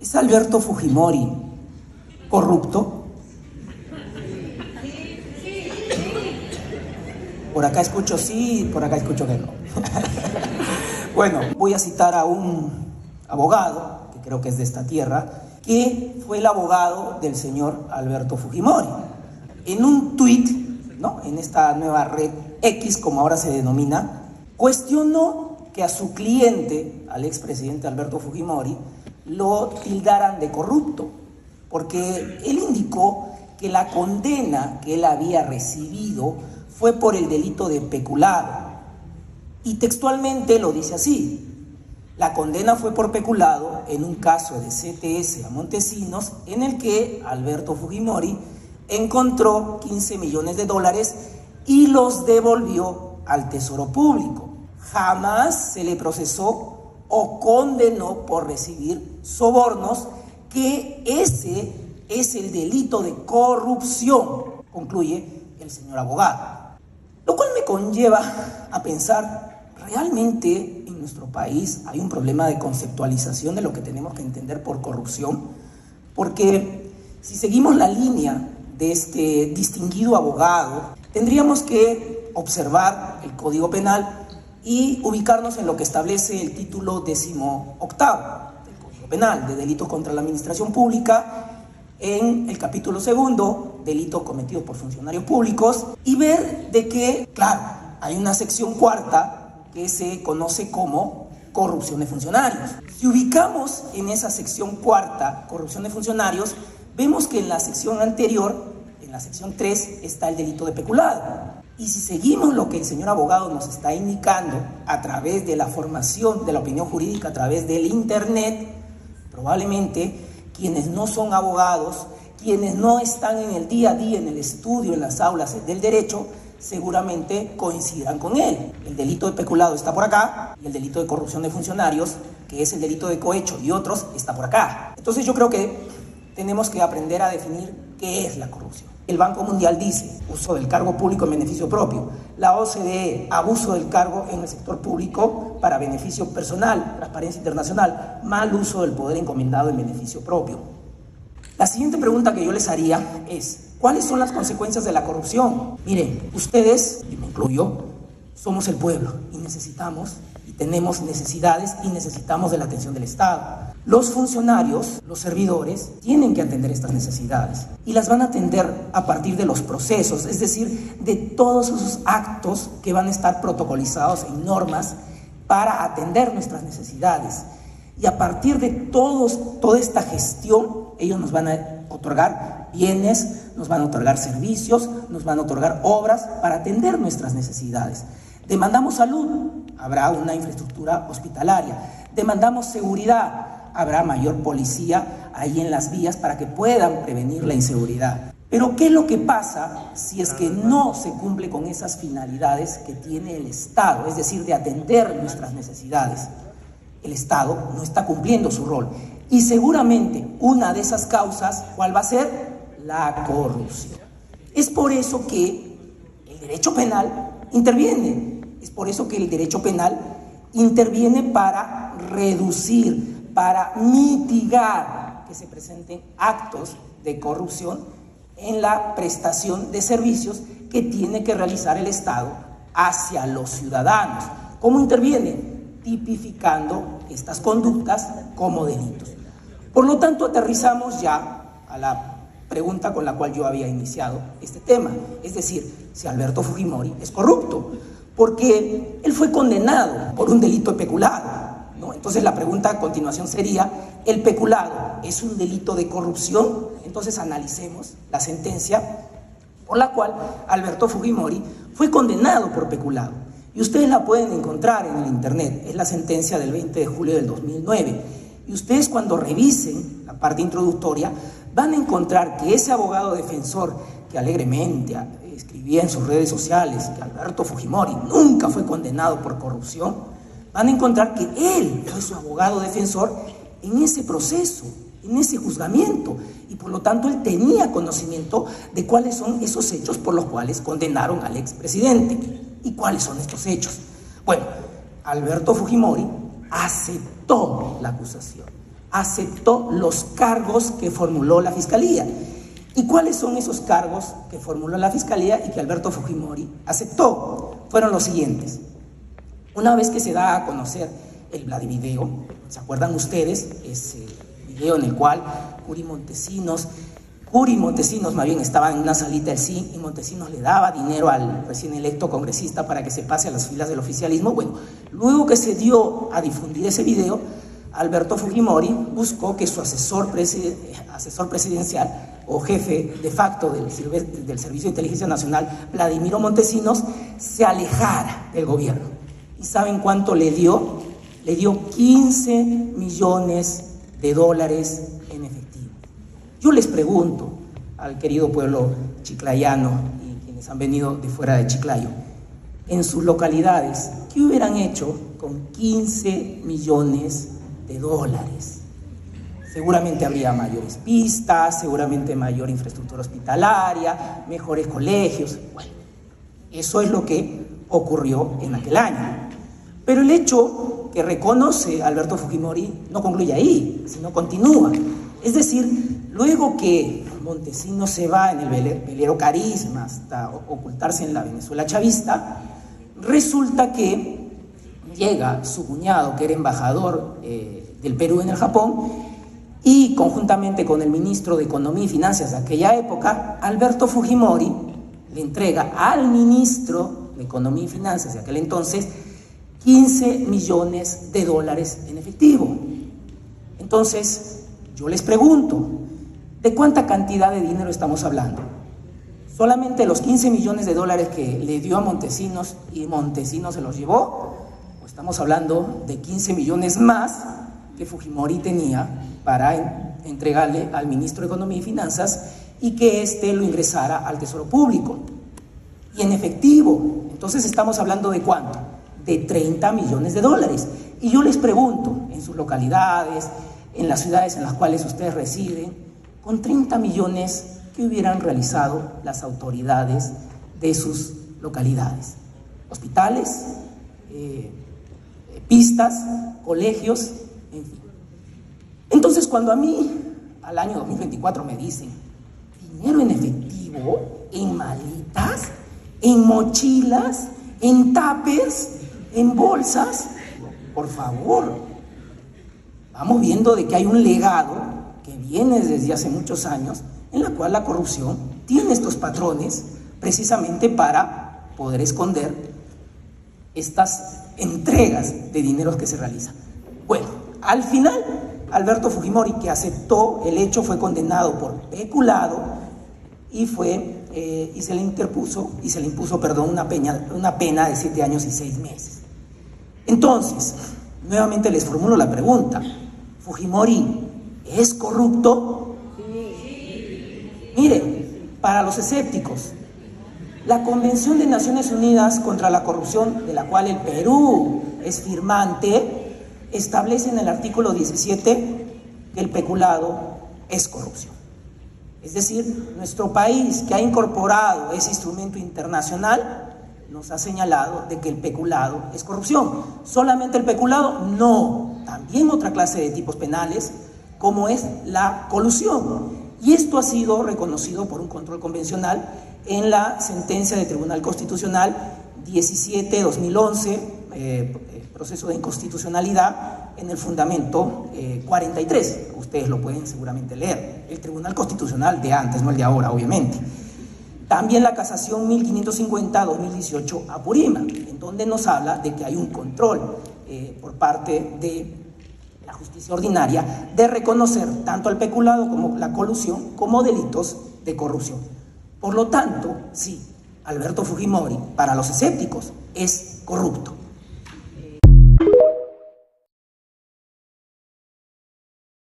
¿Es Alberto Fujimori corrupto? Por acá escucho sí, por acá escucho que no. Bueno, voy a citar a un abogado, que creo que es de esta tierra, que fue el abogado del señor Alberto Fujimori. En un tuit, ¿no?, en esta nueva red X, como ahora se denomina, cuestionó que a su cliente, al expresidente Alberto Fujimori, lo tildaran de corrupto, porque él indicó que la condena que él había recibido fue por el delito de peculado. Y textualmente lo dice así: la condena fue por peculado en un caso de CTS a Montesinos, en el que Alberto Fujimori encontró 15 millones de dólares y los devolvió al Tesoro Público. Jamás se le procesó o condenó por recibir sobornos, que ese es el delito de corrupción, concluye el señor abogado. Lo cual me conlleva a pensar, ¿realmente en nuestro país hay un problema de conceptualización de lo que tenemos que entender por corrupción? Porque si seguimos la línea de este distinguido abogado, tendríamos que observar el Código Penal y ubicarnos en lo que establece el título 18º del Código Penal, de delitos contra la administración pública, en el capítulo 2, delito cometido por funcionarios públicos, y ver de que, claro, hay una sección 4ª que se conoce como corrupción de funcionarios. Si ubicamos en esa sección 4ª, corrupción de funcionarios, vemos que en la sección anterior, en la sección 3, está el delito de peculado. Y si seguimos lo que el señor abogado nos está indicando a través de la formación de la opinión jurídica, a través del internet, probablemente quienes no son abogados, quienes no están en el día a día, en el estudio, en las aulas del derecho, seguramente coincidirán con él. El delito de peculado está por acá y el delito de corrupción de funcionarios, que es el delito de cohecho y otros, está por acá. Entonces yo creo que tenemos que aprender a definir qué es la corrupción. El Banco Mundial dice: uso del cargo público en beneficio propio. La OCDE: abuso del cargo en el sector público para beneficio personal. Transparencia Internacional: mal uso del poder encomendado en beneficio propio. La siguiente pregunta que yo les haría es: ¿cuáles son las consecuencias de la corrupción? Miren, ustedes, y me incluyo, somos el pueblo y necesitamos y tenemos necesidades y necesitamos de la atención del Estado. Los funcionarios, los servidores, tienen que atender estas necesidades y las van a atender a partir de los procesos, es decir, de todos esos actos que van a estar protocolizados en normas para atender nuestras necesidades. Y a partir de toda esta gestión, ellos nos van a otorgar bienes, nos van a otorgar servicios, nos van a otorgar obras para atender nuestras necesidades. Demandamos salud, habrá una infraestructura hospitalaria. Demandamos seguridad, habrá mayor policía ahí en las vías para que puedan prevenir la inseguridad. Pero ¿qué es lo que pasa si es que no se cumple con esas finalidades que tiene el Estado? Es decir, de atender nuestras necesidades. El Estado no está cumpliendo su rol. Y seguramente una de esas causas, ¿cuál va a ser? La corrupción. Es por eso que el derecho penal interviene. Es por eso que el derecho penal interviene para reducir, para mitigar que se presenten actos de corrupción en la prestación de servicios que tiene que realizar el Estado hacia los ciudadanos. ¿Cómo interviene? Tipificando estas conductas como delitos. Por lo tanto, aterrizamos ya a la pregunta con la cual yo había iniciado este tema, es decir, si Alberto Fujimori es corrupto, porque él fue condenado por un delito de peculado, ¿no? Entonces la pregunta a continuación sería: ¿el peculado es un delito de corrupción? Entonces analicemos la sentencia por la cual Alberto Fujimori fue condenado por peculado. Y ustedes la pueden encontrar en el internet, es la sentencia del 20 de julio del 2009. Y ustedes, cuando revisen la parte introductoria, van a encontrar que ese abogado defensor que alegremente escribía en sus redes sociales que Alberto Fujimori nunca fue condenado por corrupción, van a encontrar que él fue su abogado defensor en ese proceso, en ese juzgamiento, y por lo tanto él tenía conocimiento de cuáles son esos hechos por los cuales condenaron al expresidente. ¿Y cuáles son estos hechos? Bueno, Alberto Fujimori aceptó la acusación. aceptó los cargos que formuló la Fiscalía. ¿Y cuáles son esos cargos que formuló la Fiscalía y que Alberto Fujimori aceptó? Fueron los siguientes. Una vez que se da a conocer el Vladivideo, ¿se acuerdan ustedes? Ese video en el cual Curi Montesinos más bien estaba en una salita del CIN y Montesinos le daba dinero al recién electo congresista para que se pase a las filas del oficialismo. Bueno, luego que se dio a difundir ese video, Alberto Fujimori buscó que su asesor presidencial o jefe de facto del Servicio de Inteligencia Nacional, Vladimiro Montesinos, se alejara del gobierno. ¿Y saben cuánto le dio? Le dio 15 millones de dólares en efectivo. Yo les pregunto al querido pueblo chiclayano y quienes han venido de fuera de Chiclayo, en sus localidades, ¿qué hubieran hecho con 15 millones de dólares? Seguramente habría mayores pistas, seguramente mayor infraestructura hospitalaria, mejores colegios. Bueno, eso es lo que ocurrió en aquel año. Pero el hecho que reconoce Alberto Fujimori no concluye ahí, sino continúa. Es decir, luego que Montesinos se va en el velero Carisma hasta ocultarse en la Venezuela chavista, resulta que llega su cuñado, que era embajador del Perú en el Japón, y conjuntamente con el ministro de Economía y Finanzas de aquella época, Alberto Fujimori le entrega al ministro de Economía y Finanzas de aquel entonces 15 millones de dólares en efectivo. Entonces, yo les pregunto, ¿de cuánta cantidad de dinero estamos hablando? ¿Solamente los 15 millones de dólares que le dio a Montesinos y Montesinos se los llevó? ¿O estamos hablando de 15 millones más que Fujimori tenía para entregarle al ministro de Economía y Finanzas y que éste lo ingresara al Tesoro Público? Y en efectivo, entonces estamos hablando ¿de cuánto? De 30 millones de dólares. Y yo les pregunto, en sus localidades, en las ciudades en las cuales ustedes residen, con 30 millones, ¿qué hubieran realizado las autoridades de sus localidades? Hospitales, pistas, colegios, en fin. Entonces, cuando a mí, al año 2024, me dicen dinero en efectivo, en maletas, en mochilas, en tapers, en bolsas, por favor, vamos viendo de que hay un legado que viene desde hace muchos años en la cual la corrupción tiene estos patrones precisamente para poder esconder estas entregas de dineros que se realizan. Bueno, al final, Alberto Fujimori, que aceptó el hecho, fue condenado por peculado y se le impuso una pena de 7 años y 6 meses. Entonces, nuevamente les formulo la pregunta: ¿Fujimori es corrupto? Miren, para los escépticos, la Convención de Naciones Unidas contra la Corrupción, de la cual el Perú es firmante, establece en el artículo 17 que el peculado es corrupción. Es decir, nuestro país, que ha incorporado ese instrumento internacional, nos ha señalado de que el peculado es corrupción. ¿Solamente el peculado? No, también otra clase de tipos penales, como es la colusión. Y esto ha sido reconocido por un control convencional en la sentencia del Tribunal Constitucional 17-2011, proceso de inconstitucionalidad, en el fundamento 43. Ustedes lo pueden seguramente leer. El Tribunal Constitucional de antes, no el de ahora, obviamente. También la casación 1550-2018 Apurímac, en donde nos habla de que hay un control por parte de la justicia ordinaria de reconocer tanto el peculado como la colusión como delitos de corrupción. Por lo tanto, sí, Alberto Fujimori, para los escépticos, es corrupto.